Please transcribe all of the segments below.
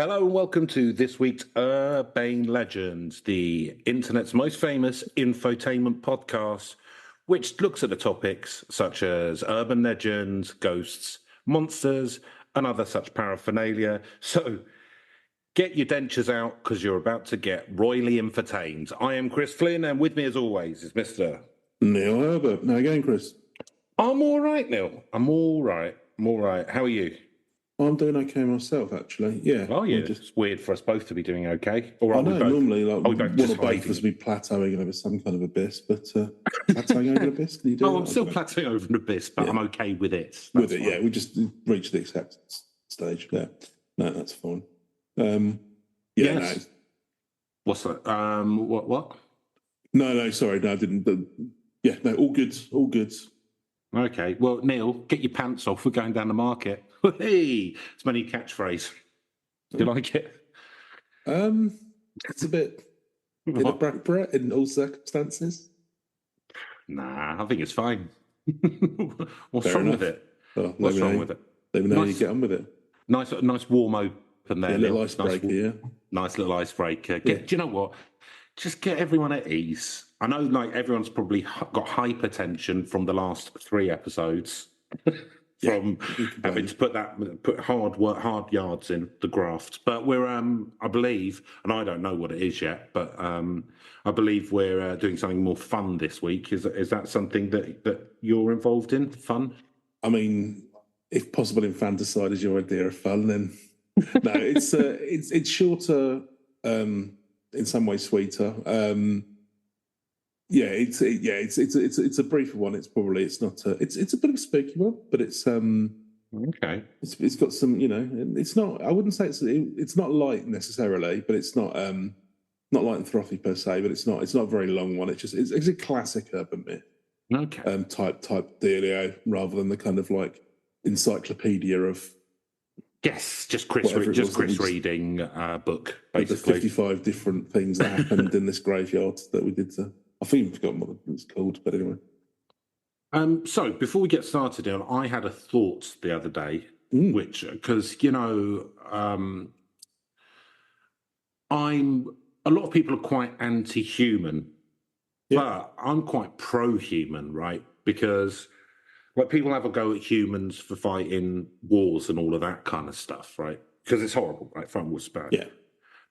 Hello and welcome to this week's Urbane Legends, the internet's most famous infotainment podcast, which looks at the topics such as urban legends, ghosts, monsters, and other such paraphernalia. So get your dentures out because you're about to get royally infotained. I am Chris Flynn, and with me as always is Mr. Neil Herbert. Now again, Chris. I'm all right, Neil. I'm all right. How are you? I'm doing okay myself, actually. Yeah. Oh, yeah. It's weird for us both to be doing okay. Or I know, normally, like, one or both of us be plateauing over some kind of abyss, but plateauing over an abyss, can you do that? I'm still plateauing over an abyss, but I'm okay with it. That's fine. Yeah. We just reached the acceptance stage. Yeah. No, that's fine. Yes. No. What's that? What? No, sorry. No, I didn't. No, all good. All good. Okay. Well, Neil, get your pants off. We're going down the market. Hey, it's my new catchphrase. Do you like it? It's a bit inappropriate in all circumstances. Nah, I think it's fine. What's wrong with it? What's wrong with it? Let me know how you get on with it. Nice warm open there. Yeah, little icebreaker, yeah. Nice little icebreaker. Do you know what? Just get everyone at ease. I know, like, everyone's probably got hypertension from the last 3 episodes. From having to put hard yards in the graft. But we're, I believe, and I don't know what it is yet, but I believe we're doing something more fun this week. Is that something that you're involved in? Fun? I mean, if possible, infanticide is your idea of fun, then no, it's shorter, in some ways sweeter. It's a briefer one. It's not. It's a bit of a spooky one, but it's okay. It's got some. It's not. I wouldn't say it's not light necessarily, but it's not light and frothy per se. But it's not a very long one. It's a classic urban myth. Okay. Type dealio rather than the kind of like encyclopedia of. Yes, just Chris reading a book, basically. The 55 different things that happened in this graveyard that we did. I think you've forgotten what it's called, but anyway. So before we get started, I had a thought the other day, which, because, a lot of people are quite anti-human, but I'm quite pro-human, right? Because, like, people have a go at humans for fighting wars and all of that kind of stuff, right? Because it's horrible, right? Fighting wars bad. Yeah.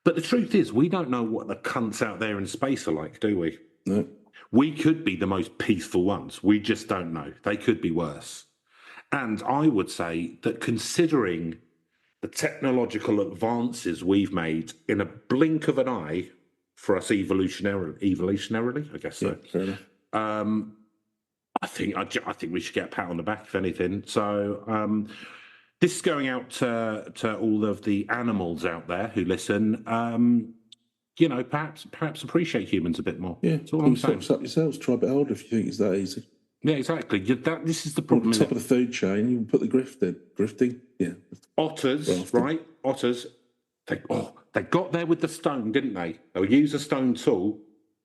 But the truth is, we don't know what the cunts out there in space are like, do we? No. We could be the most peaceful ones. We just don't know. They could be worse. And I would say that considering the technological advances we've made in a blink of an eye for us evolutionarily, I guess so. Yeah, fair enough. I think we should get a pat on the back, if anything. So this is going out to all of the animals out there who listen. Perhaps appreciate humans a bit more. Yeah, that's all I'm saying. Up yourselves. Try a bit harder if you think it's that easy. Yeah, exactly. This is the problem. Top of the food chain, you can put the grifting. Yeah. Otters, right? Otters. They got there with the stone, didn't they? They'll use a stone tool.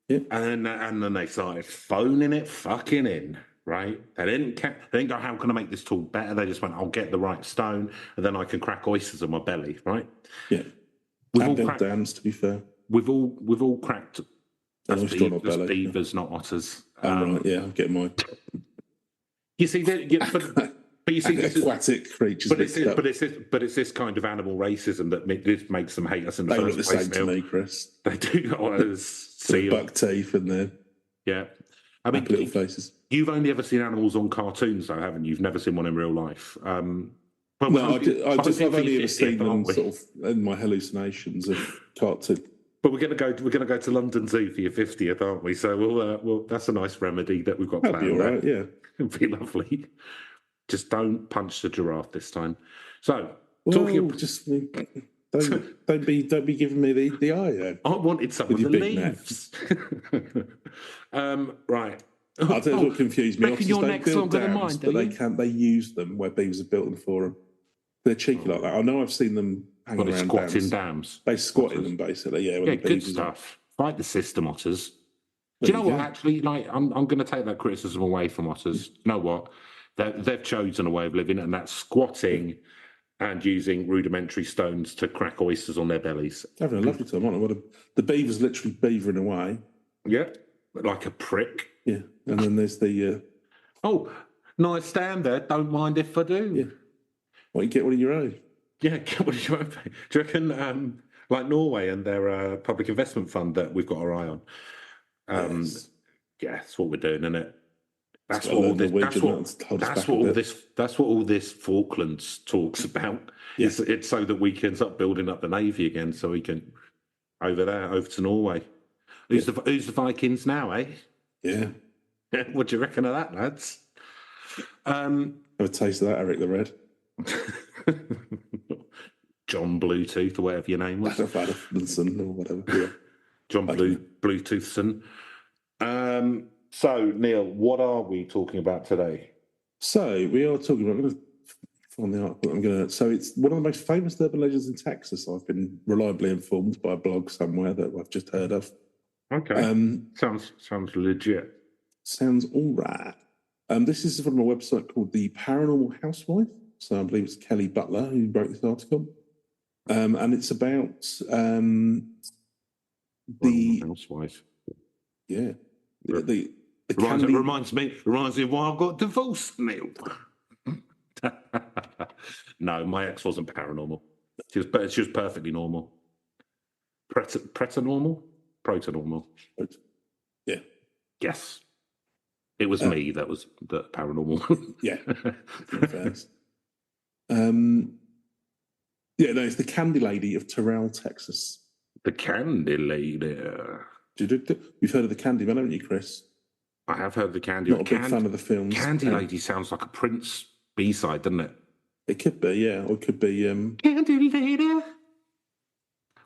Yeah. And then they started phoning it fucking in, right? They didn't go, how can I make this tool better? They just went, I'll get the right stone, and then I can crack oysters on my belly, right? Yeah. And build dams, to be fair. We've all cracked beavers, not otters. Right, yeah, I'm getting mine. You see, but you see, aquatic creatures. But it's this kind of animal racism that makes them hate us in the first place. They look the same to me, Chris. They do. Otters, buck teeth and their little faces. You've only ever seen animals on cartoons, though, haven't you? You've never seen one in real life. I've only ever seen them sort of in my hallucinations of cartoon. But we're going to go to London Zoo for your 50th, aren't we? So we'll that's a nice remedy that we've got planned. That'd be all right, yeah. It'd be lovely. Just don't punch the giraffe this time. So don't be giving me the eye then. I wanted some of the leaves. Right. I tell you what confused me. Reckon your neck's longer than mine, but they use them where beavers have built them for them. They're cheeky like that. I know I've seen them hanging around squatting dams. They squat in them, basically, yeah. Yeah, good stuff. Fight the system, otters. Do you know what, actually, like, I'm going to take that criticism away from otters. You know what? They've chosen a way of living, and that's squatting and using rudimentary stones to crack oysters on their bellies. Having a lovely time, aren't they? The beaver's literally beavering away. Yeah, like a prick. Yeah, and then there's the Oh, nice stand there. Don't mind if I do. yeah. Well, you get one of your own. Yeah, what do you want? Do you reckon, like Norway and their public investment fund that we've got our eye on? Yes. Yeah, that's what we're doing, isn't it? That's Gotta what all learn this. Norwegian, That's what all this. That's what all this Falklands talks about. Yeah. It's so that we can start building up the navy again, so we can over to Norway. Who's the Vikings now, eh? Yeah. What do you reckon of that, lads? Have a taste of that, Eric the Red. John Bluetooth or whatever your name was. Adamson or whatever. Yeah. John Bluetoothson. So Neil, what are we talking about today? So we are talking about. I'm going to find the article. So it's one of the most famous urban legends in Texas. I've been reliably informed by a blog somewhere that I've just heard of. Okay. Sounds legit. Sounds all right. This is from a website called The Paranormal Housewife. So I believe it's Kelly Butler who wrote this article. And it's about the housewife. Yeah. The reminds me of why I got divorced, Neil. No, my ex wasn't paranormal. She was perfectly normal. Pretonormal? Yeah. Yes. It was me that was the paranormal. Yeah. Yeah, no, it's the Candy Lady of Terrell, Texas. The Candy Lady. You've heard of the Candy Man, haven't you, Chris? I have heard of the Candy. Not a big fan of the films. Candy Lady sounds like a Prince B-side, doesn't it? It could be, yeah. Or it could be... Candy Lady,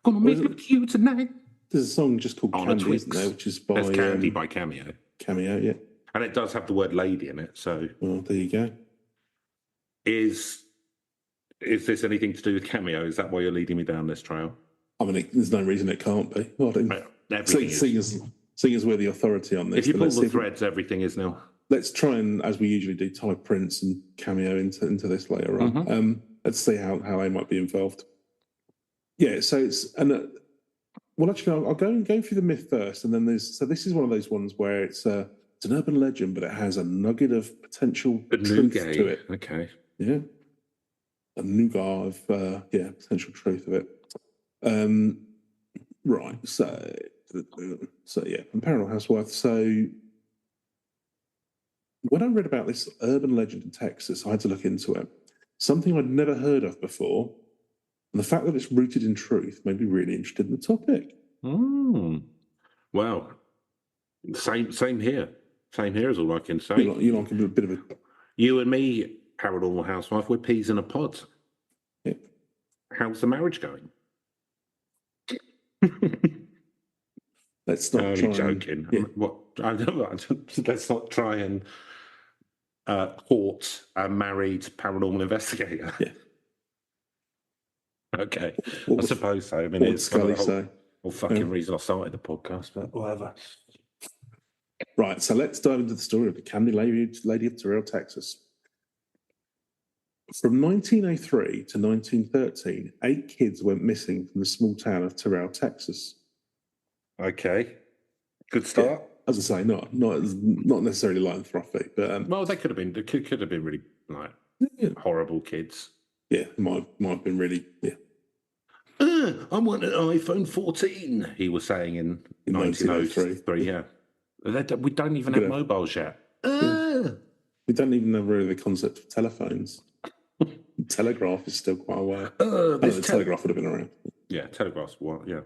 gonna make it with you tonight. There's a song just called Candy, isn't there? Which is by... There's Candy by Cameo. Cameo, yeah. And it does have the word lady in it, so... Well, there you go. Is this anything to do with Cameo? Is that why you're leading me down this trail? I mean, there's no reason it can't be. Seeing as we're the authority on this. If you pull the threads, everything is now. Let's try and, as we usually do, tie Prince and Cameo into this later on. Mm-hmm. Let's see how they might be involved. Yeah, so it's... well, actually, I'll go through the myth first, and then this is one of those ones where it's an urban legend, but it has a nugget of potential truth to it. Okay. Yeah. A nougat of potential truth of it. Right. So yeah, from Paranormal Housewife. So when I read about this urban legend in Texas, I had to look into it. Something I'd never heard of before, and the fact that it's rooted in truth made me really interested in the topic. Well, same here. Same here is all I can say. You like a bit of a... You and me, Paranormal Housewife, we're peas in a pod. Yeah. How's the marriage going? Let's not try. Joking. Yeah. Let's not try and court a married paranormal investigator. Yeah. Okay. I suppose so. I mean, it's the whole fucking reason I started the podcast, but whatever. Right. So let's dive into the story of the Candy Lady of Terrell, Texas. From 1903 to 1913, 8 kids went missing from the small town of Terrell, Texas. Okay, good start. Yeah. As I say, not necessarily lycanthropic, but well, they could have been. They could have been really horrible kids. Yeah, might have been really. Yeah. I want an iPhone 14. He was saying in 1903. Yeah, we don't even have mobiles yet. We don't even know really the concept of telephones. Telegraph is still quite a while. The telegraph would have been around. Yeah, telegraph's what? Yeah.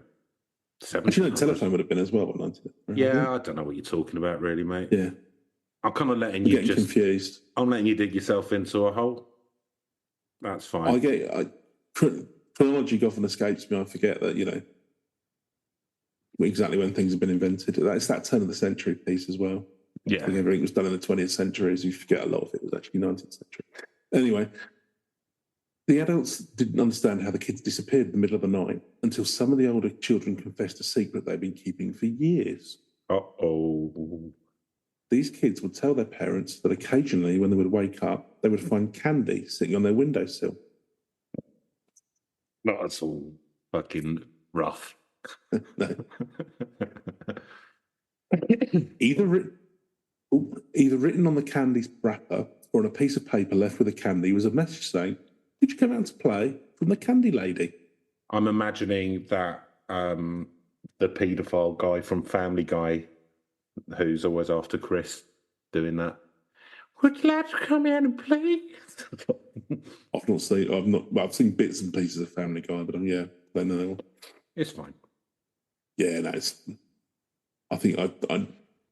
Actually, no, telephone would have been as well. Yeah, I don't know what you're talking about, really, mate. Yeah. I'm kind of letting you just... confused. I'm letting you dig yourself into a hole. That's fine. Chronology often escapes me. I forget that, exactly when things have been invented. It's that turn of the century piece as well. Yeah. Everything was done in the 20th century, so you forget a lot of it was actually 19th century. Anyway, the adults didn't understand how the kids disappeared in the middle of the night until some of the older children confessed a secret they'd been keeping for years. Uh-oh. These kids would tell their parents that occasionally when they would wake up, they would find candy sitting on their windowsill. Not at all. Fucking rough. No. Either written on the candy's wrapper or on a piece of paper left with the candy was a message saying, "Did you come out to play?" from the candy lady. I'm imagining that the paedophile guy from Family Guy, who's always after Chris, doing that. Would you like to come in and play? I've seen bits and pieces of Family Guy, but yeah, I know that one. It's fine. Yeah, no, I think I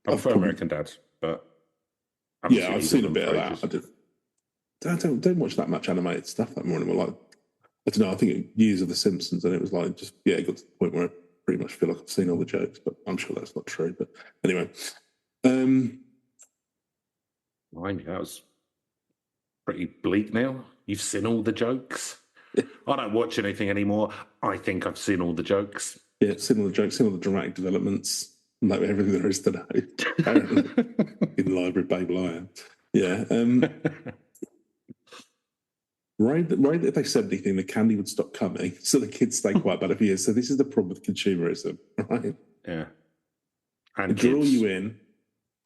prefer American Dads, but yeah, I've seen a bit of that. I don't watch that much animated stuff that more anymore. Like, I don't know. I think years of The Simpsons, and it was like it got to the point where I pretty much feel like I've seen all the jokes, but I'm sure that's not true. But anyway, Blimey, that was pretty bleak. Now you've seen all the jokes. I don't watch anything anymore. I think I've seen all the jokes. Yeah, seen all the jokes, seen all the dramatic developments, like everything there is to know. In the library, Babel I am. Yeah. Right, if they said anything, the candy would stop coming, so the kids stay quiet about it for years. So this is the problem with consumerism, right? Yeah. And draw you in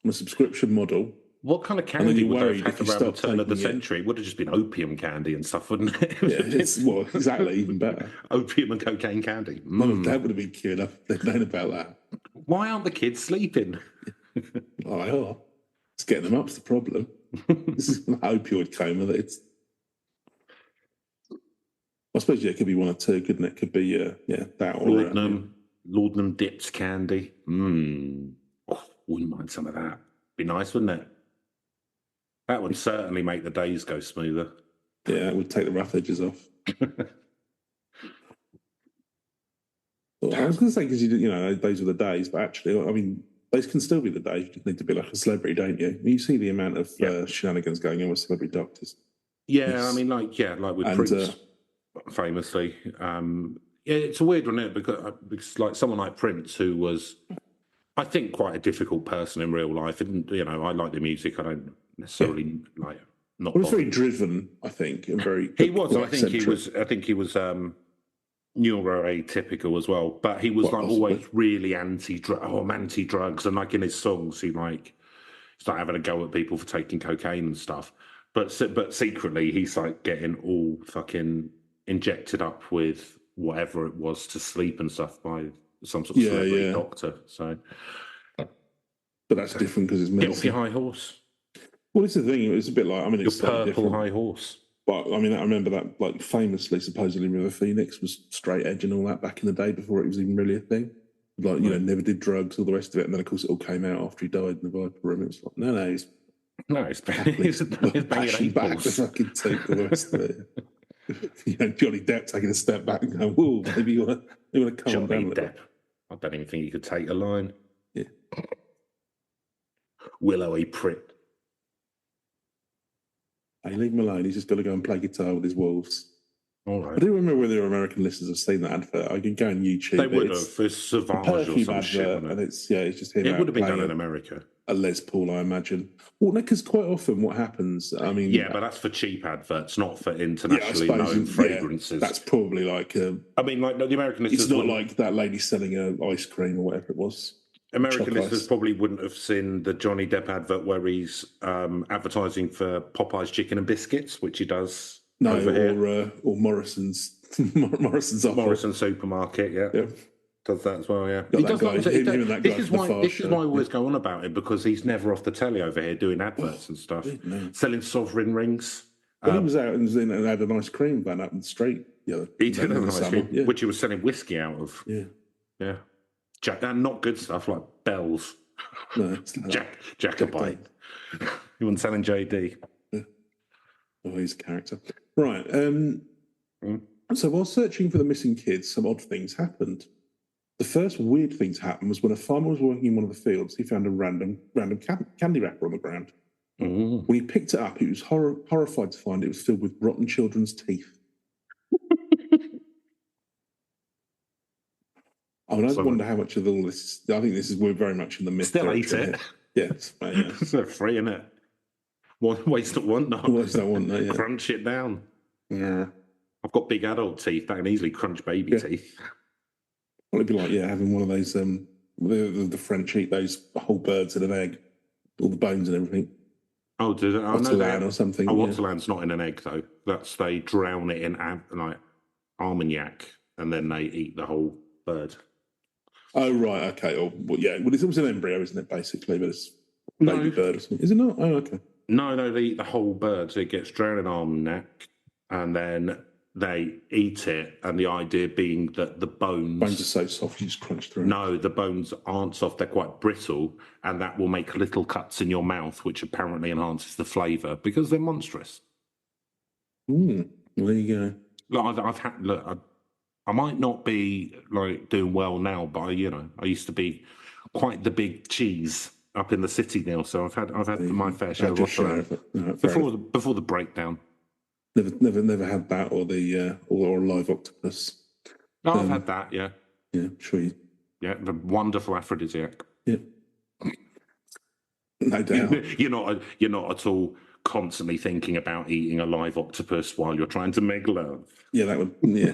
on a subscription model. What kind of candy would they have had around the turn of the century? It would have just been opium candy and stuff, wouldn't it? Well, exactly, even better. Opium and cocaine candy. That would have been cured up if they'd known about that. Why aren't the kids sleeping? Oh, they are. It's getting them up's the problem. This is an opioid coma that it's... I suppose, yeah, it could be one or two, couldn't it? Could be, that or... Laudanum dipped candy. Oh, wouldn't mind some of that. Be nice, wouldn't it? That would certainly make the days go smoother. Yeah, it would take the rough edges off. Well, I was going to say, because, those were the days, but actually, I mean, those can still be the days. You just need to be like a celebrity, don't you? You see the amount of shenanigans going on with celebrity doctors. Yeah, I mean, like with Prince, famously. It's a weird one, isn't it? Because like someone like Prince, who was, I think, quite a difficult person in real life, and I like the music. I don't necessarily like not. Well, he was very driven, I think, and very. He was. I think he was neuroatypical as well. But he was always really anti-drugs, and like in his songs, he's like having a go at people for taking cocaine and stuff. But secretly, he's like getting all fucking injected up with whatever it was to sleep and stuff by some sort of celebrity doctor. So, but that's different because it's medicine. Get off your high horse. Well, it's the thing. It's a bit like, I mean, it's your purple high horse. But I mean, I remember that, like, famously, supposedly, River Phoenix was straight edge and all that back in the day before it was even really a thing. Like, never did drugs, all the rest of it, and then of course it all came out after he died in the Viper Room. It was like, he's bashing back the fucking tape, all the rest of it. Johnny Depp taking a step back and going, "Whoa, maybe you want to calm down a little." Depp. I don't even think he could take a line. Yeah. Willowy prick. Hey, leave him alone. He's just got to go and play guitar with his wolves. All right. I do remember whether American listeners have seen that advert. I can go on YouTube. They would have. It's Sauvage or some shit. And it's just him. It would have been done in America. A Les Paul, I imagine. Well, because quite often what happens, I mean... Yeah, but that's for cheap adverts, not for internationally known fragrances. That's probably like... I mean, like, the American listeners... It's not like that lady selling ice cream or whatever it was. American listeners probably wouldn't have seen the Johnny Depp advert where he's advertising for Popeye's Chicken and Biscuits, which he does over here. Or Morrison's Morrison's offer. Morrison's supermarket, yeah. Does that as well, yeah. This is why I always go on about it, because he's never off the telly over here doing adverts and stuff. Selling sovereign rings. Well, he was out and had an ice cream van up in the street. Yeah, he did have an ice cream, which he was selling whiskey out of. Yeah. Not good stuff like Bells. No, Jacobite. He wasn't selling JD. Yeah. Oh, he's a character. Right. So while searching for the missing kids, some odd things happened. The first weird thing to happen was when a farmer was working in one of the fields, he found a random candy wrapper on the ground. When he picked it up, he was horrified to find it was filled with rotten children's teeth. I mean, I wonder how much of all this. I think we're very much in the myth. Still eat it. Yes, it's free, isn't it? One waste not one. No. Waste not one. No, yeah. Crunch it down. Yeah. I've got big adult teeth that can easily crunch baby Yeah. teeth. Well, it'd be like, having one of those, the French eat those whole birds in an egg, all the bones and everything. Oh, do I know Ortolan that? or something. Oh, yeah. Ortolan's not in an egg though. That's they drown it in like Armagnac and then they eat the whole bird. Oh, right. Okay. Well, it's an embryo, isn't it, basically? But it's a baby bird or something. Is it not? Oh, okay. No, they eat the whole bird. So it gets drowned in Armagnac and then they eat it. And the idea being that the bones are so soft, you just crunch through. No, the bones aren't soft. They're quite brittle. And that will make little cuts in your mouth, which apparently enhances the flavour because they're monstrous. Well, there you go. I've had, I might not be like doing well now, but I used to be quite the big cheese up in the city now, so I've had my fair share of it. Before the breakdown. Never had that or the or live octopus. No, I've had that. Yeah. Yeah, sure. The wonderful aphrodisiac. Yeah. No doubt. You're not at all constantly thinking about eating a live octopus while you're trying to make love. Yeah, that would. Yeah.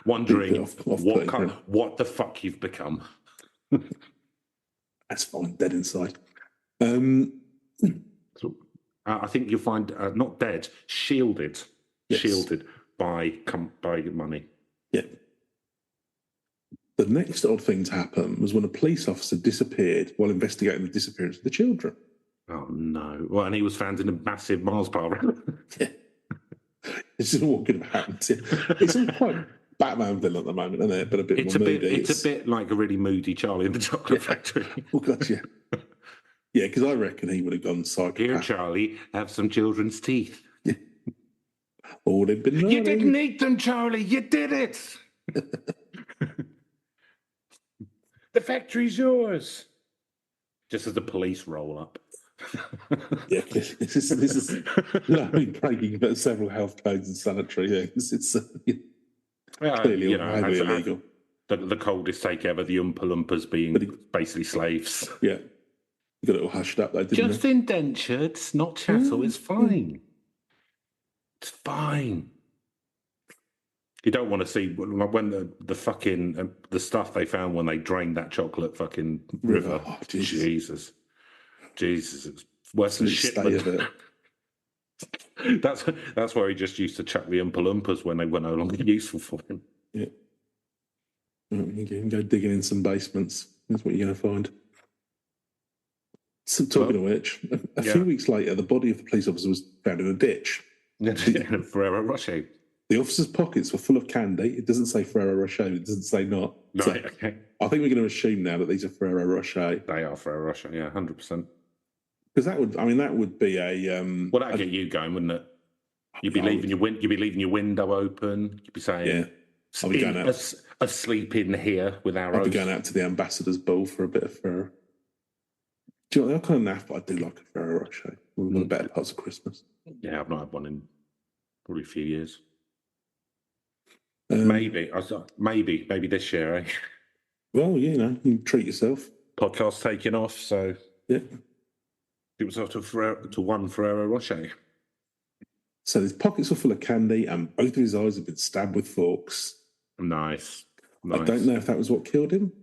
Wondering what the fuck you've become. That's fine. Dead inside. I think you'll find not dead, shielded, shielded by money. Yeah. The next odd thing to happen was when a police officer disappeared while investigating the disappearance of the children. Oh no! Well, and he was found in a massive Mars bar. Yeah. This is what could have happened to him. It's all quite Batman villain at the moment, isn't it? But a bit more moody. It's a bit like a really moody Charlie in the Chocolate Factory. Oh God, yeah. Yeah, because I reckon he would have gone psychopath. Here, Charlie, have some children's teeth. Yeah. Oh, they've been naughty. You didn't eat them, Charlie. You did it. The factory's yours. Just as the police roll up. Yeah, this is breaking about several health codes and sanitary. Yeah, it's clearly highly illegal. The coldest take ever. The Oompa Loompas being basically slaves. Yeah, you got it all hushed up though, didn't Just indentured, not chattel. It's fine. It's fine. You don't want to see when the fucking the stuff they found when they drained that chocolate fucking river. Oh, Jesus, it's worse than shit. That's where he just used to chuck the Oompa Loompas when they were no longer useful for him. Yeah, you can go digging in some basements. That's what you're going to find. So, talking of which, a few weeks later, the body of the police officer was found in a ditch. In a Ferrero Rocher. The officer's pockets were full of candy. It doesn't say Ferrero Rocher. It doesn't say not. No, so okay. I think we're going to assume now that these are Ferrero Rocher. They are Ferrero Rocher, yeah, 100%. Because that would be a. Well, that'd get you going, wouldn't it? You'd be leaving your window open. You'd be saying, "Yeah, I'll be going out, asleep in here with arrows." I'll be going out to the ambassador's ball for a bit of Ferrero. Do you know what? They're kind of naff, but I do like a Ferrero Rocher. One of the better parts of Christmas. Yeah, I've not had one in probably a few years. Maybe this year, eh? Well, you can treat yourself. Podcast's taking off, so yeah. It was up to one Ferrero Rocher. So his pockets were full of candy, and both of his eyes had been stabbed with forks. Nice. I don't know if that was what killed him.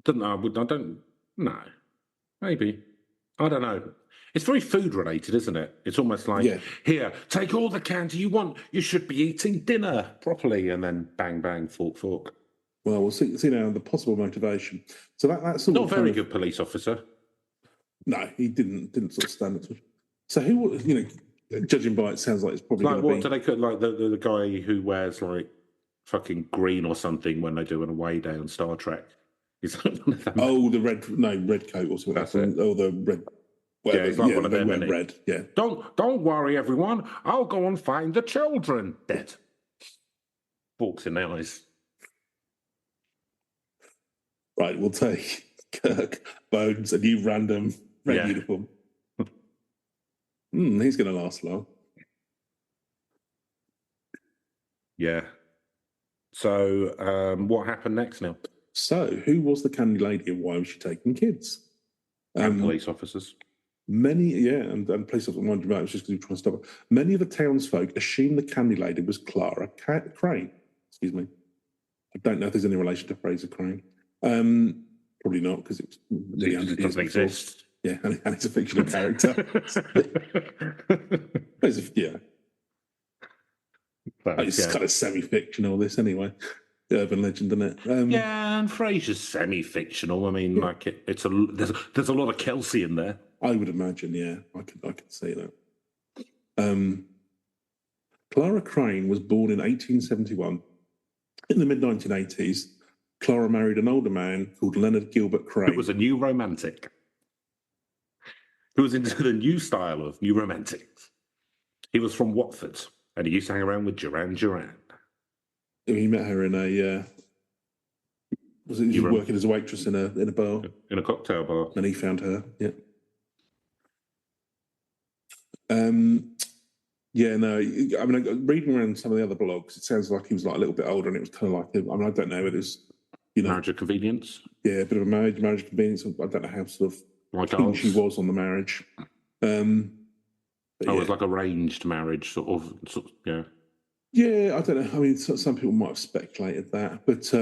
I don't know. Maybe. I don't know. It's very food related, isn't it? It's almost like, here, take all the candy you want. You should be eating dinner properly. And then bang, bang, fork. Well, we'll see now the possible motivation. So that's not a very good police officer. No, he didn't sort of stand up to it. So who, judging by it, sounds like it's probably like what do they call like the guy who wears like fucking green or something when they do an away day on Star Trek? Is that one of them? Oh, the red coat or something. That's it. Oh, the red. Whatever. Yeah, it's like one of them. Red. Yeah. Don't worry, everyone. I'll go and find the children. Dead. Forks in the eyes. Right, we'll take Kirk, Bones, a new random red uniform. He's going to last long. Yeah. So, what happened next now? So, who was the candy lady and why was she taking kids? And police officers. And police officers wondered about it just because he was trying to stop her. Many of the townsfolk assumed the candy lady was Clara Crane. Excuse me. I don't know if there's any relation to Fraser Crane. Probably not, because it was nearly 100 years doesn't before. exist. Yeah, and it's a fictional character. Yeah. It's kind of semi-fictional, this anyway. The urban legend, isn't it? Yeah, and Frasier's semi-fictional. I mean, like there's a lot of Kelsey in there. I would imagine, yeah, I could see that. Clara Crane was born in 1871. In the mid-1980s, Clara married an older man called Leonard Gilbert Crane. It was a new romantic. Who was into the new style of new romantics. He was from Watford, and he used to hang around with Duran Duran. He met her in a. Was he working as a waitress in a bar? In a cocktail bar. And he found her. Yeah. Yeah, no. I mean, reading around some of the other blogs, it sounds like he was like a little bit older, and it was kind of like. I mean, I don't know. It was, marriage of convenience. Yeah, a bit of a marriage of convenience. I don't know how sort of like she was on the marriage. It was like arranged marriage, sort of. Yeah. Yeah, I don't know. I mean, some people might have speculated that, but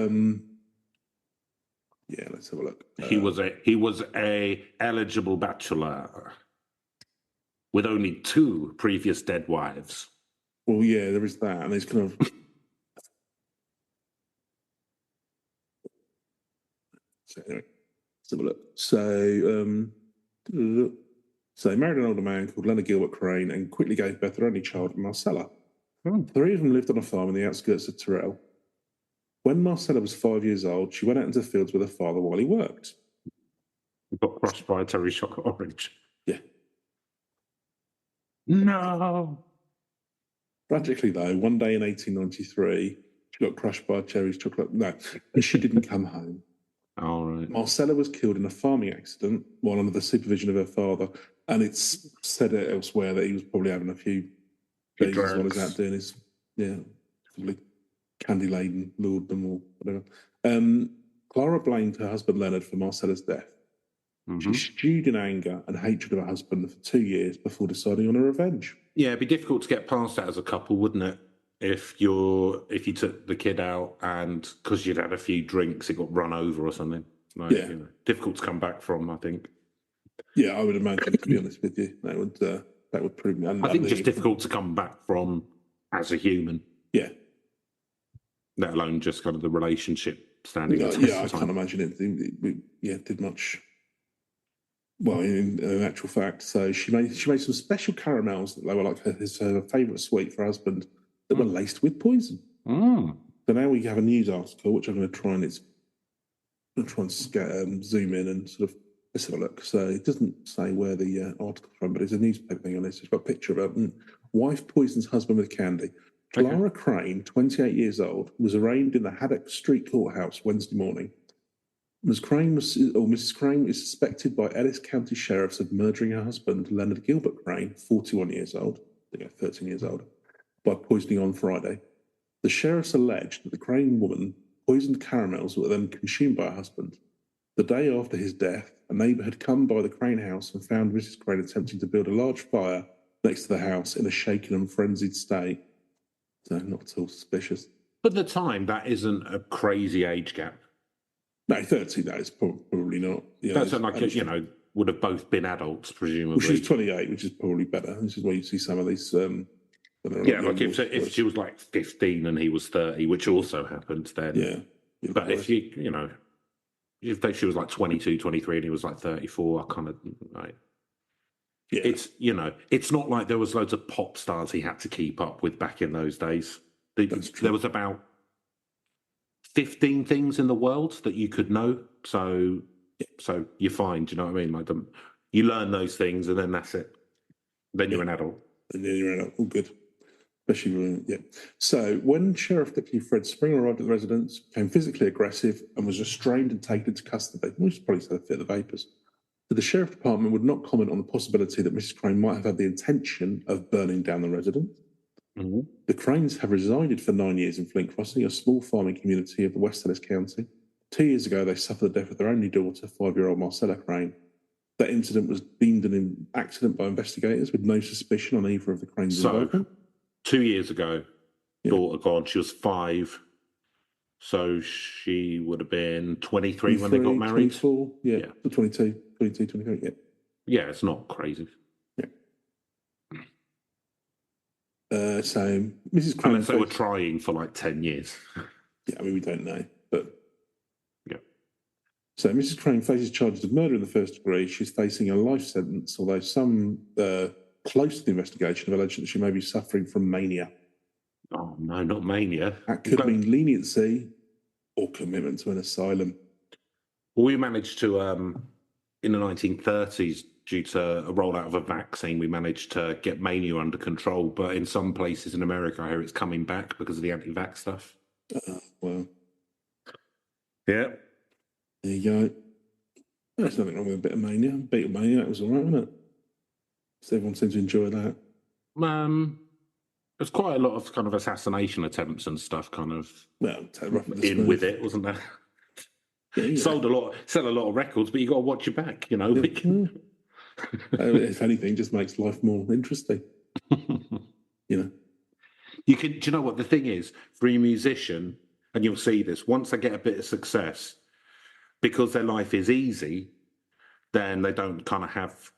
yeah, let's have a look. He was a eligible bachelor with only 2 previous dead wives. Well, yeah, there is that, and there's kind of. So anyway, let's have a look. So he married an older man called Leonard Gilbert Crane and quickly gave birth to their only child, Marcella. 3 of them lived on a farm in the outskirts of Tyrrell. When Marcella was 5 years old, she went out into the fields with her father while he worked. He got crushed by a Terry chocolate orange. Yeah. No. Tragically, though, one day in 1893, she got crushed by a Cherry's chocolate. No, and she didn't come home. All right. Marcella was killed in a farming accident while under the supervision of her father, and it's said elsewhere that he was probably having a few days as well as out doing his, probably candy-laden lorddom or whatever. Clara blamed her husband Leonard for Marcella's death. She stewed in anger and hatred of her husband for 2 years before deciding on a revenge. Yeah, it'd be difficult to get past that as a couple, wouldn't it? If you took the kid out and because you'd had a few drinks, it got run over or something. Like, difficult to come back from, I think. Yeah, I would imagine. To be honest with you, that would prove. I think just difficult to come back from as a human. Yeah. Let alone just kind of the relationship standing. I can't imagine it did much. Well, in actual fact, so she made some special caramels that they were like her favourite sweet for her husband that were laced with poison. So now we have a news article which I'm going to try and zoom in and sort of let's have a look. So it doesn't say where the article's from, but it's a newspaper thing on this. It's got a picture of her. Wife poisons husband with candy. Clara Crane, 28 years old, was arraigned in the Haddock Street Courthouse Wednesday morning. Mrs. Crane is suspected by Ellis County sheriffs of murdering her husband, Leonard Gilbert Crane, 41 years old, 13 years old, by poisoning on Friday. The sheriffs alleged that the Crane woman poisoned caramels that were then consumed by her husband. The day after his death, a neighbour had come by the Crane house and found Mrs. Crane attempting to build a large fire next to the house in a shaken and frenzied state. So not at all suspicious. But at the time, that isn't a crazy age gap. No, 30, that is probably not. That's like, would have both been adults, presumably. Well, she's 28, which is probably better. This is where you see some of these. Like if she was like 15 and he was 30, which also happened then. Yeah. But if if she was like 22, 23 and he was like 34, I kind of, like... Yeah. It's not like there was loads of pop stars he had to keep up with back in those days. There was about 15 things in the world that you could know. So you're fine. Do you know what I mean? Like you learn those things and then that's it. Then you're an adult. And then you're an adult. All good. Especially, So when Sheriff Deputy Fred Spring arrived at the residence, became physically aggressive and was restrained and taken into custody, which is probably to fit the vapors. But the Sheriff Department would not comment on the possibility that Mrs. Crane might have had the intention of burning down the residence. The Cranes have resided for 9 years in Flint Crossing, a small farming community of the West Ellis County. 2 years ago, they suffered the death of their only daughter, 5-year-old Marcella Crane. That incident was deemed an accident by investigators with no suspicion on either of the cranes So, involvement. 2 years ago, Yeah. daughter gone. She was 5. So she would have been 23 when they got 23, married. 24, yeah, Yeah. 22, 23, yeah. Yeah, it's not crazy. So Mrs. Crane, Unless they were trying for like 10 years. yeah, I mean, we don't know, but Yeah. So Mrs. Crane faces charges of murder in the first degree. She's facing a life sentence, although some close to the investigation have alleged that she may be suffering from mania. Oh, no, not mania. That could mean leniency or commitment to an asylum. Well, we managed to, in the 1930s, due to a rollout of a vaccine, we managed to get mania under control. But in some places in America, I hear it's coming back because of the anti-vax stuff. Well, yeah. There you go. There's nothing wrong with a bit of mania. Beatlemania, that was all right, wasn't it? So everyone seems to enjoy that. There's quite a lot of kind of assassination attempts and stuff kind of in with it, wasn't there? Yeah. Sell a lot of records, but you got to watch your back, you know. If anything, just makes life more interesting. You know. Do you know what the thing is for a musician, and you'll see this once they get a bit of success, because their life is easy, then they don't kind of have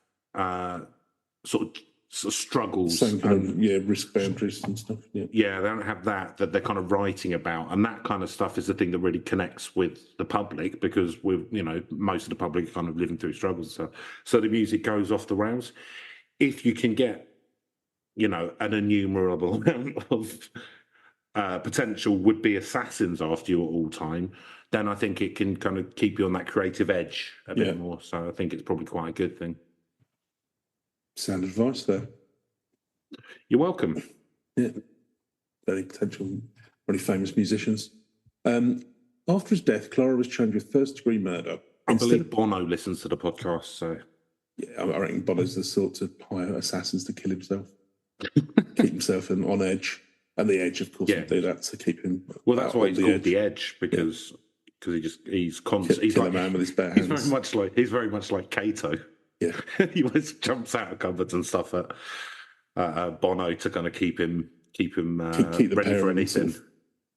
sort of struggles. Same kind of risk boundaries and stuff. Yeah, they don't have that they're kind of writing about, and that kind of stuff is the thing that really connects with the public, because most of the public are kind of living through struggles. So the music goes off the rails. If you can get, an innumerable amount of potential would-be assassins after you at all time, then I think it can kind of keep you on that creative edge a bit more. So I think it's probably quite a good thing. Sound advice there. You're welcome. Yeah. Very famous musicians. After his death, Clara was charged with first-degree murder. I believe Bono listens to the podcast, so... Yeah, I reckon Bono's the sort to hire assassins to kill himself. Keep himself on edge. And the edge, of course, would do that to keep him... Well, that's why he's called the Edge, because he's constantly... He's like a man with his bare hands. He's very much like Kato. Yeah. He always jumps out of cupboards and stuff at Bono to kind of keep him keep ready for anything.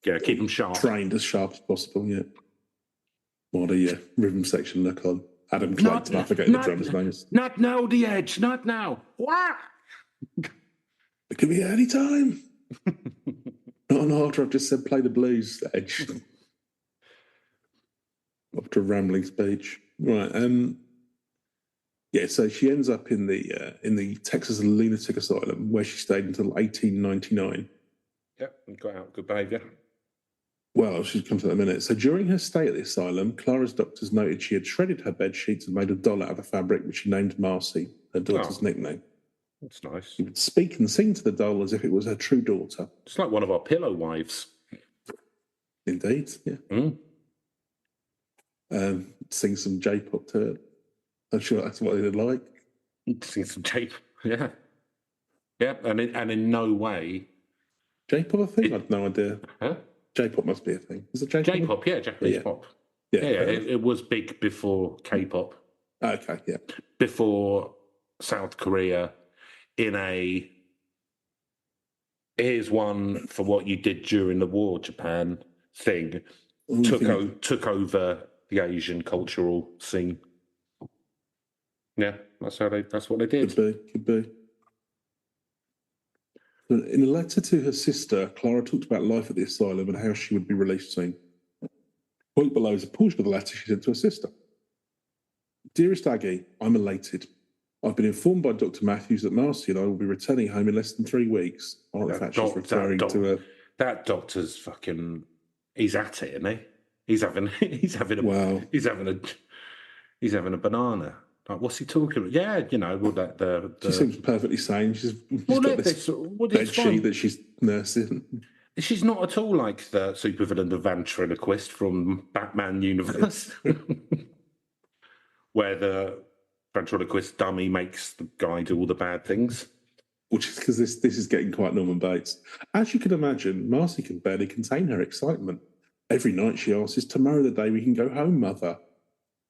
Keep him sharp. Trained as sharp as possible, yeah. What a rhythm section look on. Adam Clayton, I forget the drummer's name. Not now, the Edge, not now. What? It could be any time. Not an after I've just said play the blues, Edge. After a rambling speech. Right, so she ends up in the Texas Lunatic Asylum, where she stayed until 1899. Yep, got out. Good behaviour. Well, she's come to that in a minute. So during her stay at the asylum, Clara's doctors noted she had shredded her bed sheets and made a doll out of the fabric, which she named Marcy, her daughter's nickname. That's nice. She would speak and sing to the doll as if it was her true daughter. It's like one of our pillow wives. Indeed, yeah. Sing some J-pop to her. I'm sure that's what they'd like. Sing some J-pop, yeah. Yeah, and in no way... J-pop a thing? I had no idea. Huh? J-pop must be a thing. Is it J-pop? J-pop, yeah, Japanese pop. Yeah. It was big before K-pop. Okay, yeah. Before South Korea, here's one for what you did during the war, Japan thing, took over the Asian cultural scene. Yeah, that's what they did. Could be. In a letter to her sister, Clara talked about life at the asylum and how she would be released soon. Point below is a portion of the letter she sent to her sister. Dearest Aggie, I'm elated. I've been informed by Dr. Matthews that Marcy and I will be returning home in less than 3 weeks. I don't know if that's just referring to her. That doctor's fucking... He's at it, isn't he? He's having a banana. Like, what's he talking about? Yeah, she seems perfectly sane. She's got this bed sheet that she's nursing. She's not at all like the supervillain, the ventriloquist from Batman universe, where the ventriloquist dummy makes the guy do all the bad things. Which is because this is getting quite Norman Bates. As you can imagine, Marcy can barely contain her excitement. Every night she asks, "Is tomorrow the day we can go home, Mother?"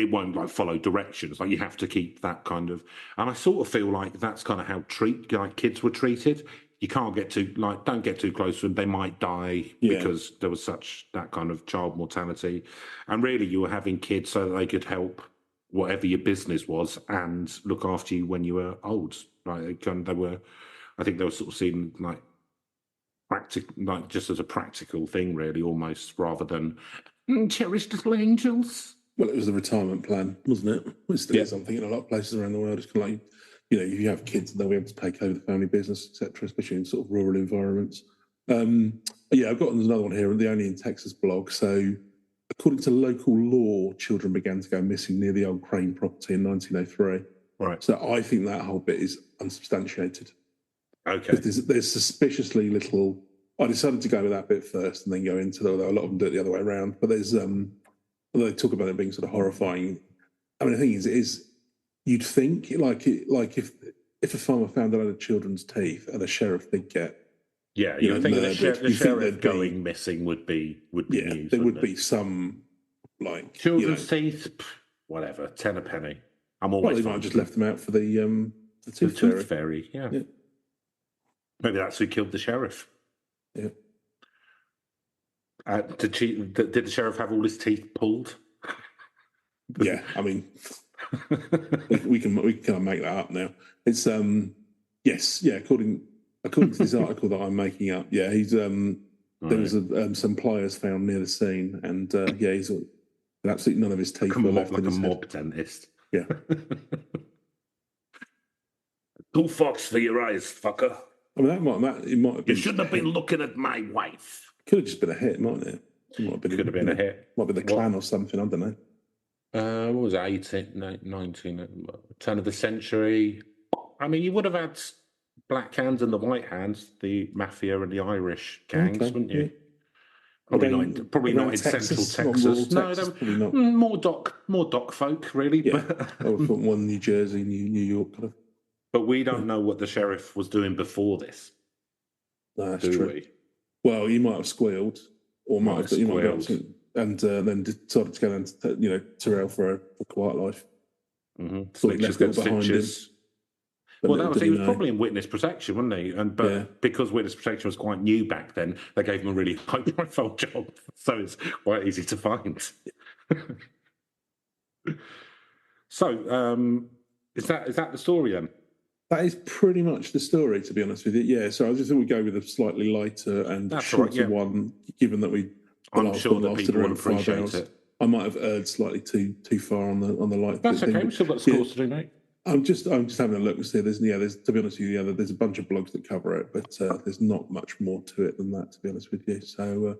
it won't like follow directions. Like you have to keep that kind of, and I sort of feel like that's kind of how kids were treated. You can't get too don't get too close to them. They might die because there was such that kind of child mortality, and really you were having kids so that they could help whatever your business was and look after you when you were old. Like they were, I think they were sort of seen like practical, like just as a practical thing, really, almost rather than cherished little angels. Well, it was the retirement plan, wasn't it? It still is something in a lot of places around the world. It's kind of like, if you have kids, they'll be able to take over the family business, etc., especially in sort of rural environments. I've got another one here, the Only in Texas blog. So, according to local law, children began to go missing near the old Crane property in 1903. Right. So, I think that whole bit is unsubstantiated. Okay. There's suspiciously little. I decided to go with that bit first and then go into a lot of them do it the other way around. But there's although they talk about it being sort of horrifying. I mean, the thing is you'd think like if a farmer found a load of children's teeth and a sheriff did get you think the sheriff going missing would be news, there would be some like children's teeth, whatever, 10 a penny. I'm always they might have just left them out for the tooth fairy. Yeah, maybe that's who killed the sheriff. Yeah. Did the sheriff have all his teeth pulled? Yeah, I mean, we can kind of make that up now. It's yes, yeah. According to this article that I'm making up, yeah, he's there was some pliers found near the scene, and he's absolutely none of his teeth were left. Like in his a mob head. dentist. Yeah. 2 forks for your eyes, fucker. I mean, it might have been. You shouldn't have been looking at my wife. Could have just been a hit, mightn't it? Could have been a hit. Might be the Klan or something. I don't know. What was it? 18, 19, turn of the century. I mean, you would have had Black Hands and the White Hands, the mafia and the Irish gangs, wouldn't you? Yeah. Probably not in Central Texas. No, probably not. More dock folk, really. Yeah. I would put one New Jersey, New York kind of. But we don't know what the sheriff was doing before this. No, that's true. Well, he might have squealed, or might have squealed, and then decided to go down to Tyrrell for a quiet life. Mm-hmm. Snitches behind him. Well, he was probably in witness protection, wasn't he? But because witness protection was quite new back then, they gave him a really high-profile job, so it's quite easy to find. So, is that the story then? That is pretty much the story, to be honest with you. Yeah, so I just think we go with a slightly lighter and shorter one, given that I'm sure that people will appreciate it. I might have erred slightly too far on the light. That's okay. We've still got scores to do, mate. I'm just having a look and see. There's to be honest with you, there's a bunch of blogs that cover it, but there's not much more to it than that, to be honest with you. So,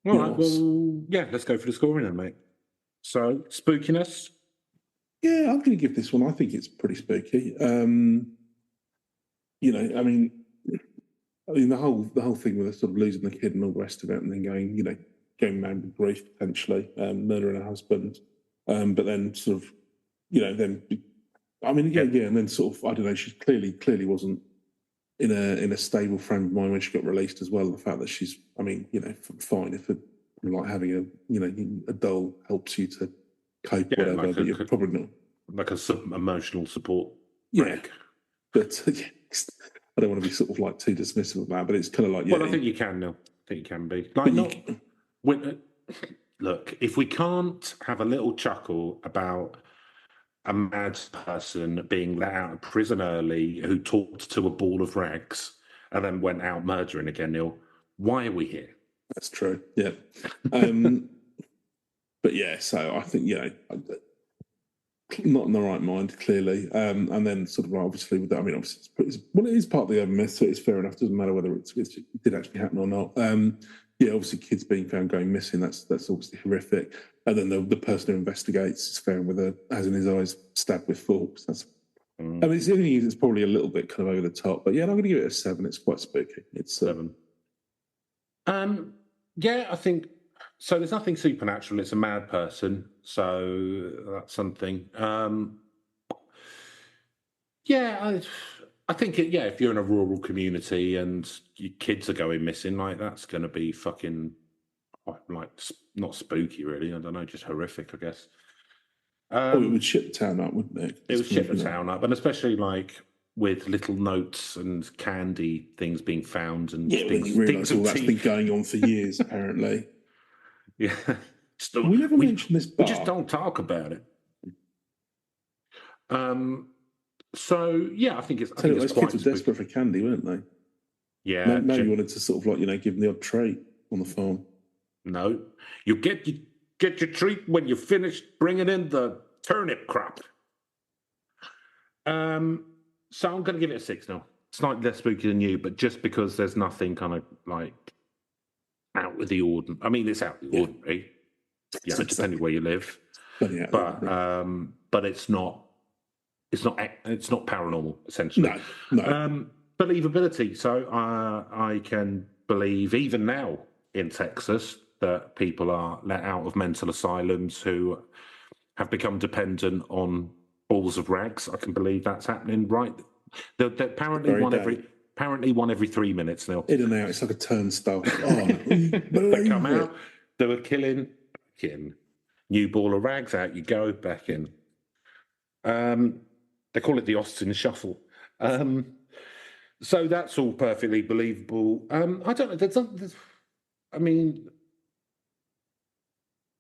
all right. Well, let's go for the scoring then, mate. So, spookiness. Yeah, I'm going to give this one. I think it's pretty spooky. I mean, the whole thing with sort of losing the kid and all the rest of it, and then going mad with grief potentially, murdering her husband, but then sort of, and then sort of, I don't know. She clearly wasn't in a stable frame of mind when she got released as well. The fact that she's, fine if like having a doll helps you to cope, whatever, but you're probably not like emotional support. Yeah, but I don't want to be sort of like too dismissive of that. But it's kind of like, well, I think you can, Neil. I think you can be like look, if we can't have a little chuckle about a mad person being let out of prison early who talked to a ball of rags and then went out murdering again, Neil, why are we here? That's true. Yeah. But yeah, so I think, not in the right mind, clearly. And then sort of obviously with that, obviously it is part of the urban myth, so it's fair enough. It doesn't matter whether it did actually happen or not. Obviously kids being found going missing, that's obviously horrific. And then the person who investigates is found has in his eyes stabbed with forks. It's the only thing is it's probably a little bit kind of over the top. But yeah, I'm going to give it a 7. It's quite spooky. It's 7. I think so. There's nothing supernatural. It's a mad person, so that's something. I think if you're in a rural community and your kids are going missing, like that's going to be fucking like not spooky, really. I don't know, just horrific, I guess. it would ship the town up, wouldn't it? It would ship the town up, and especially like with little notes and candy things being found and things. You realise all that's been going on for years, apparently. Yeah, we never mentioned this bar. We just don't talk about it. So yeah, I think it's. Those kids were desperate for candy, weren't they? Yeah. Maybe you wanted to sort of give them the odd treat on the farm. No, you get your treat when you finish bringing in the turnip crop. So I'm going to give it a 6 now. It's slightly less spooky than you, but just because there's nothing kind of like out of the ordinary. I mean, it's out of the ordinary. Yeah, depending where you live. But it's not paranormal essentially. No. Believability. So I can believe even now in Texas that people are let out of mental asylums who have become dependent on balls of rags. I can believe that's happening. Right? They're apparently one every 3 minutes now. In and out. It's like a turnstile. They come out. They were killing. New ball of rags, out you go, back in. They call it the Austin Shuffle. So that's all perfectly believable. I don't know.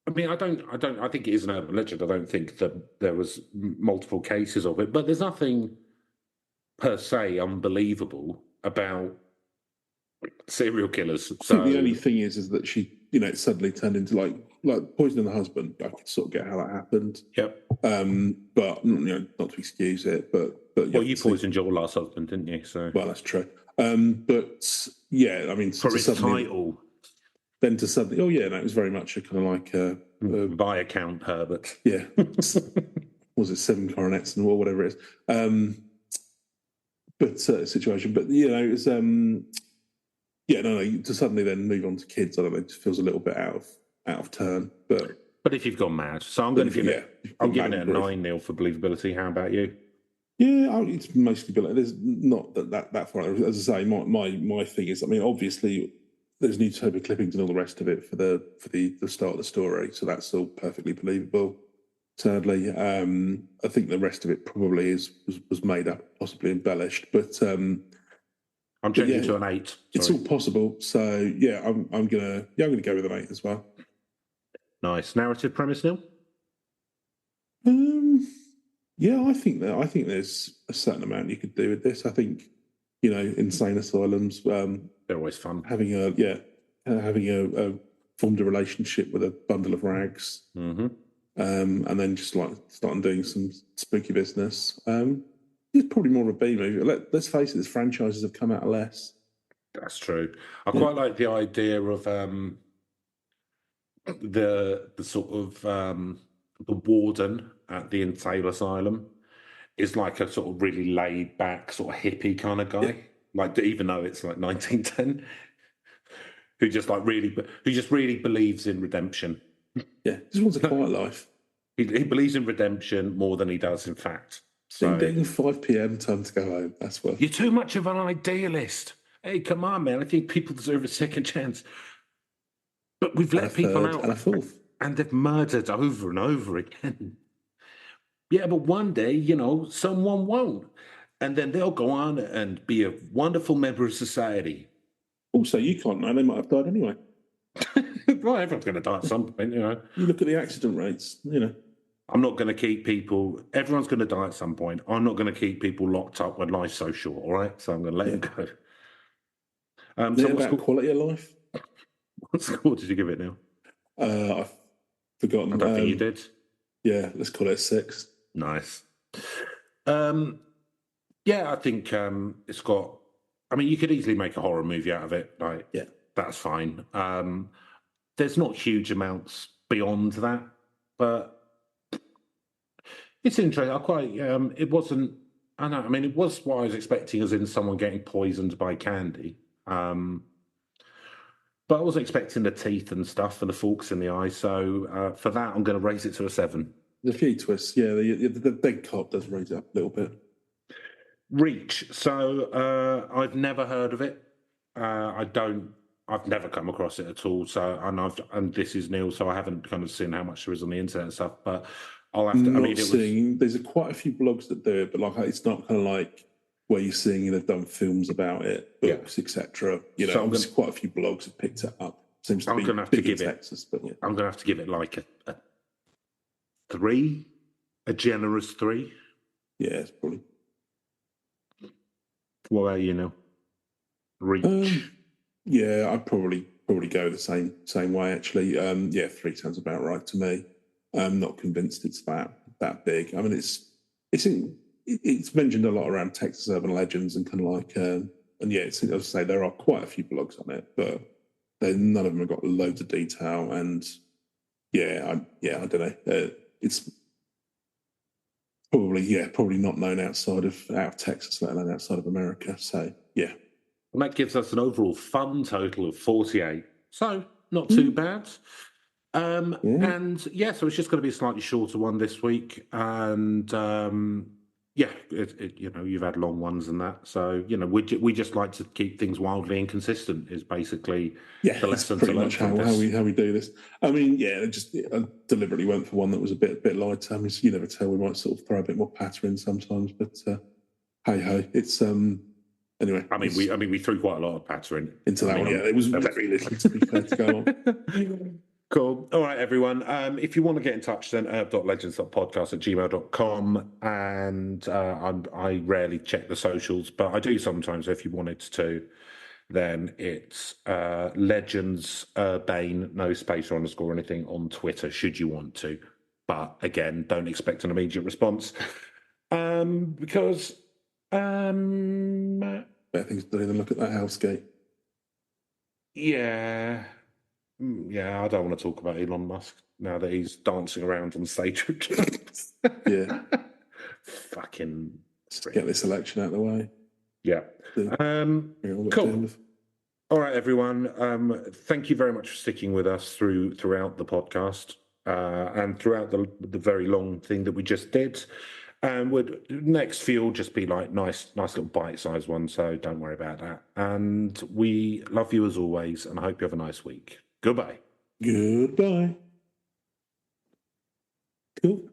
I think it is an urban legend. I don't think that there was multiple cases of it, but there's nothing per se unbelievable about serial killers. I think the only thing is that she, it suddenly turned into like poisoning the husband. I could sort of get how that happened. Yep. But not to excuse it, but you poisoned your last husband, didn't you? So that's true. But yeah, I mean, for its title. Then to suddenly, it was very much a kind of like by account Herbert. Yeah. Was it 7 coronets or whatever it is? But situation. But it was to suddenly then move on to kids, I don't know, it just feels a little bit out of turn. But if you've gone mad, so I'm going to give it. I'm giving it a 9-0 for believability. How about you? Yeah, it's mostly there's not that far. As I say, my thing is, I mean, obviously there's newspaper clippings and all the rest of it for the start of the story, so that's all perfectly believable. Sadly, I think the rest of it probably was made up, possibly embellished, but I'm changing to an 8. Sorry. It's all possible. So yeah, I'm gonna go with an 8 as well. Nice narrative premise, Neil. Yeah, I think there's a certain amount you could do with this. I think insane asylums. They're always fun. Having a formed a relationship with a bundle of rags, mm-hmm. And then just like starting doing some spooky business. It's probably more of a B movie. Let's face it, these franchises have come out of less. That's true. I quite like the idea of the sort of the warden at the insane asylum is like a sort of really laid back, sort of hippie kind of guy. Yeah. Like, even though it's like 1910, who just really believes in redemption. Yeah, just wants a quiet life. He believes in redemption more than he does in fact. So getting 5 p.m. time to go home. That's what. You're too much of an idealist. Hey, come on, man! I think people deserve a second chance. But we've let people out, and a fourth, and they've murdered over and over again. Yeah, but one day, someone won't. And then they'll go on and be a wonderful member of society. Also, you can't know. They might have died anyway. Well, everyone's going to die at some point, You look at the accident rates, I'm not going to keep people... Everyone's going to die at some point. I'm not going to keep people locked up when life's so short, all right? So I'm going to let them go. So about quality of life? What score did you give it now? I've forgotten. I don't think you did. Yeah, let's call it a 6. Nice. Yeah, I think it's got... I mean, you could easily make a horror movie out of it. Like, yeah, that's fine. There's not huge amounts beyond that, but it's interesting. I quite... it wasn't... I know. I mean, it was what I was expecting, as in someone getting poisoned by candy. But I wasn't expecting the teeth and stuff and the forks in the eye. So for that, I'm going to raise it to a 7. There's a few twists. Yeah, the dead cop does raise it up a little bit. Reach. So I've never heard of it. I've never come across it at all. So and this is Neil, so I haven't kind of seen how much there is on the internet and stuff. But I'll have to. I Not mean, it was. seeing. There's quite a few blogs that do it, but like it's not kind of like where you're seeing they've done films about it, books, etc. You know, So I'm obviously quite a few blogs have picked it up. Seems to I'm be gonna have to big in give it. Texas, but yeah. I'm going to have to give it like a 3, a generous 3. Yeah, it's probably. What about you now? Reach. Yeah, I'd probably go the same way actually. Yeah, 3 sounds about right to me. I'm not convinced it's that big. I mean, it's mentioned a lot around Texas urban legends and kind of like, and yeah, as I say, there are quite a few blogs on it, but none of them have got loads of detail. And I don't know. It's probably not known out of Texas, let alone outside of America. So yeah. And that gives us an overall fun total of 48. So not too bad. And so it's just going to be a slightly shorter one this week. And you've had long ones and that. So, we just like to keep things wildly inconsistent is basically the lesson pretty to learn much from how we do this. I mean, I deliberately went for one that was a bit lighter. I mean, you never tell, we might sort of throw a bit more patter in sometimes, but hey ho, it's anyway. I mean, we threw quite a lot of patter into that one. Yeah, it was very little to be fair to go on. Cool. All right, everyone. If you want to get in touch, then herb.legends.podcast@gmail.com. And I rarely check the socials, but I do sometimes. If you wanted to, then it's Legends Urbane, no space or underscore anything on Twitter, should you want to. But again, don't expect an immediate response because better things to do than look at that Hellscape. Yeah, I don't want to talk about Elon Musk now that he's dancing around on stage with kids. Yeah. Fucking get this election out of the way. Yeah. Cool. All right, everyone. Thank you very much for sticking with us throughout the podcast and throughout the very long thing that we just did. Next few will just be like nice little bite-sized ones, so don't worry about that. And we love you as always, and I hope you have a nice week. Goodbye. Goodbye. Cool.